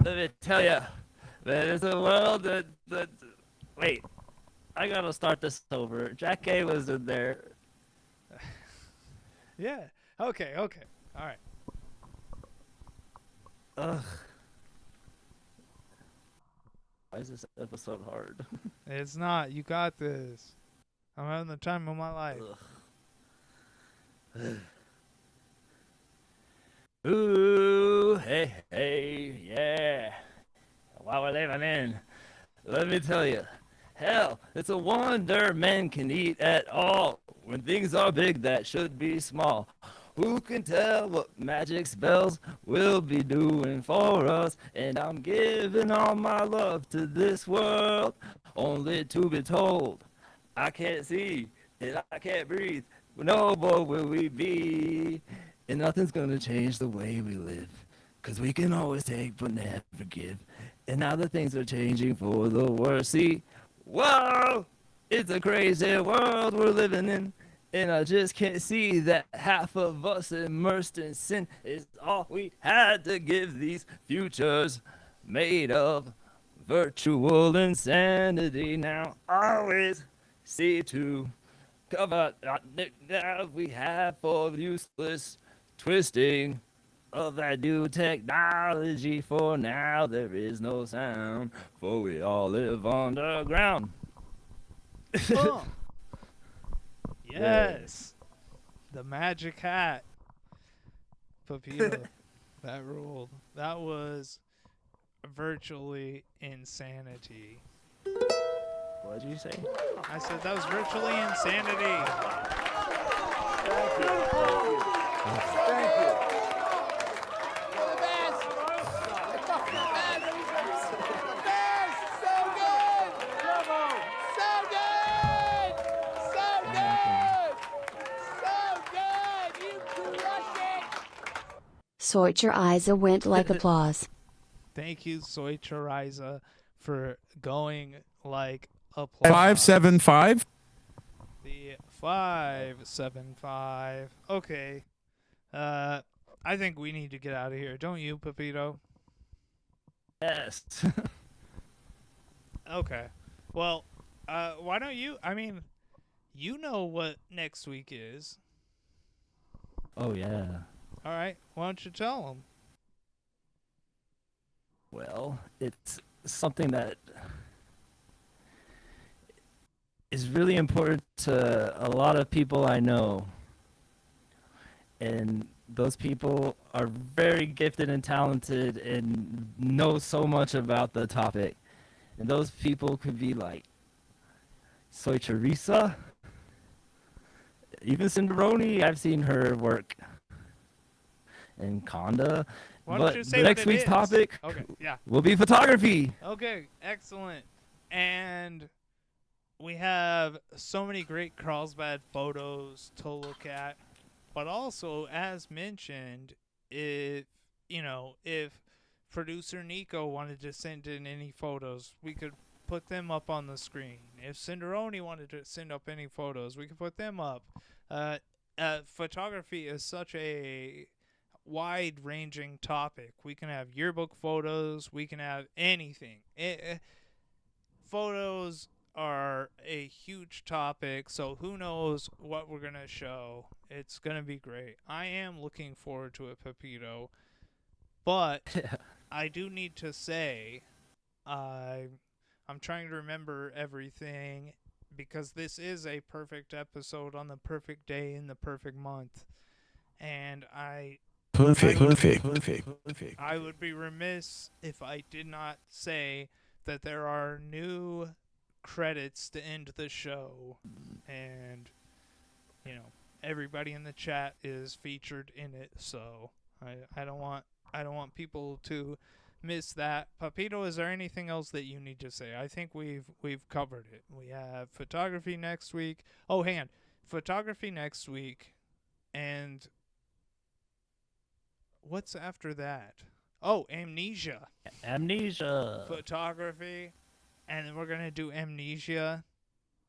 Let me tell you, there's a world that. Wait, I gotta start this over. Jack A was in there. Yeah. Okay. All right. Ugh. Why is this episode hard? It's not. You got this. I'm having the time of my life. Ooh, hey, yeah. While we're living in, let me tell you, hell, it's a wonder men can eat at all. When things are big that should be small. Who can tell what magic spells will be doing for us? And I'm giving all my love to this world, only to be told I can't see and I can't breathe. No more will we be. And nothing's gonna change the way we live. Cause we can always take but never give. And now that things are changing for the worse. See, whoa, it's a crazy world we're living in. And I just can't see that half of us immersed in sin is all we had to give these futures made of virtual insanity. Now always see to cover that we have for useless twisting of that new technology. For now there is no sound, for we all live underground. Oh. Yes. The magic hat. Pepito. That ruled. That was virtually insanity. What did you say? I said that was virtually insanity. Thank you. Sort your eyes went like applause. Thank you, Soy Choriza, for going like applause. 575. The 575. Okay. I think we need to get out of here, don't you, Pepito? Yes. Okay. Well, why don't you? I mean, you know what next week is. Oh yeah. All right. Why don't you tell them? Well, it's something that is really important to a lot of people I know. And those people are very gifted and talented and know so much about the topic. And those people could be like Soy Teresa, even Cinderoni. I've seen her work. And Conda. Why don't But you say the what next it week's is? topic Okay, yeah. will be photography. Okay, excellent. And we have so many great Carlsbad photos to look at. But also, as mentioned, if producer Nico wanted to send in any photos, we could put them up on the screen. If Cinderoni wanted to send up any photos, we could put them up. Photography is such a wide-ranging topic. We can have yearbook photos. We can have anything. Photos are a huge topic, so who knows what we're going to show. It's going to be great. I am looking forward to it, Pepito. But I do need to say, I'm trying to remember everything because this is a perfect episode on the perfect day in the perfect month. And Perfect. I would be remiss if I did not say that there are new credits to end the show, and everybody in the chat is featured in it, so I don't want people to miss that. Papito, is there anything else that you need to say? I think we've covered it. We have photography next week. Oh, hang on. Photography next week, and what's after that? Oh, amnesia. Photography, and then we're gonna do amnesia,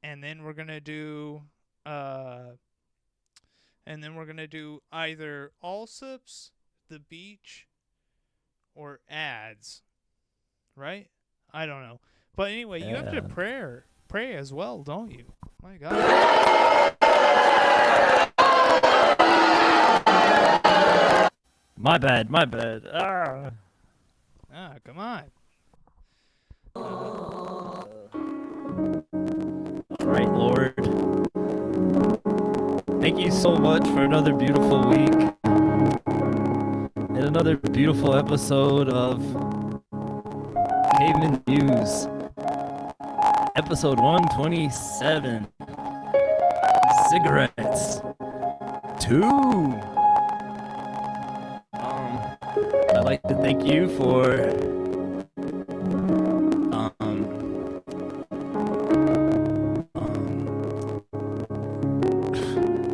and then we're gonna do either Allsips, the beach, or ads. Right? I don't know. But anyway, you have to pray as well, don't you? My God. My bad. Come on. Alright, Lord. Thank you so much for another beautiful week. And another beautiful episode of Caveman News. Episode 127. Cigarettes. 2. I'd like to thank you for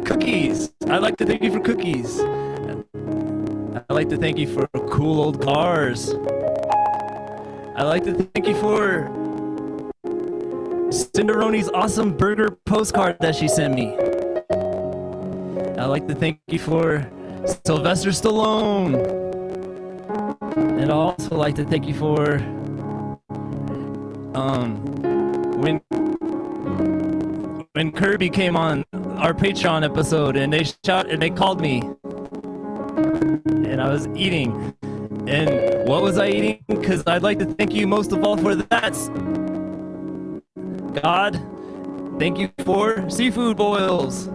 cookies. I'd like to thank you for cookies. I'd like to thank you for cool old cars. I'd like to thank you for Cinderoni's awesome burger postcard that she sent me. I'd like to thank you for Sylvester Stallone. And I'd also like to thank you for when Kirby came on our Patreon episode and they called me and I was eating. And what was I eating? Because I'd like to thank you most of all for that. God, thank you for seafood boils.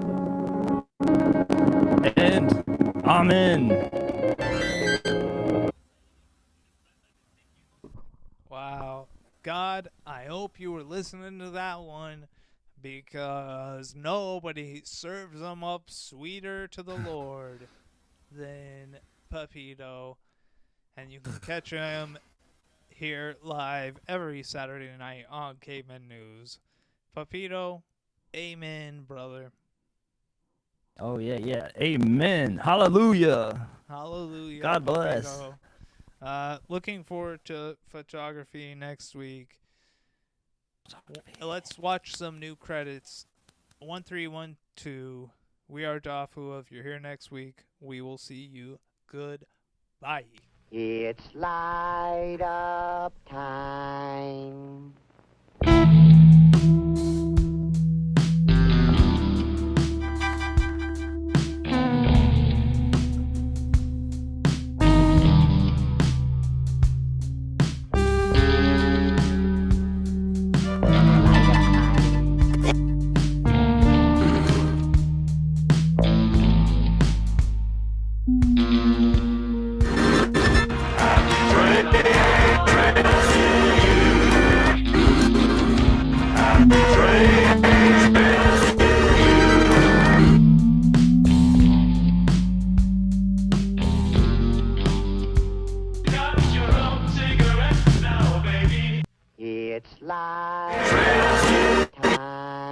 And amen. Wow. God, I hope you were listening to that one, because nobody serves them up sweeter to the Lord than Pepito. And you can catch him here live every Saturday night on Caveman News. Pepito, amen, brother. Oh, yeah. Amen. Hallelujah. Hallelujah. God bless. Pepito. Looking forward to photography next week. Let's watch some new credits. 1312. We are Dafu. If you're here next week, we will see you. Goodbye. It's light up time. It's light up time.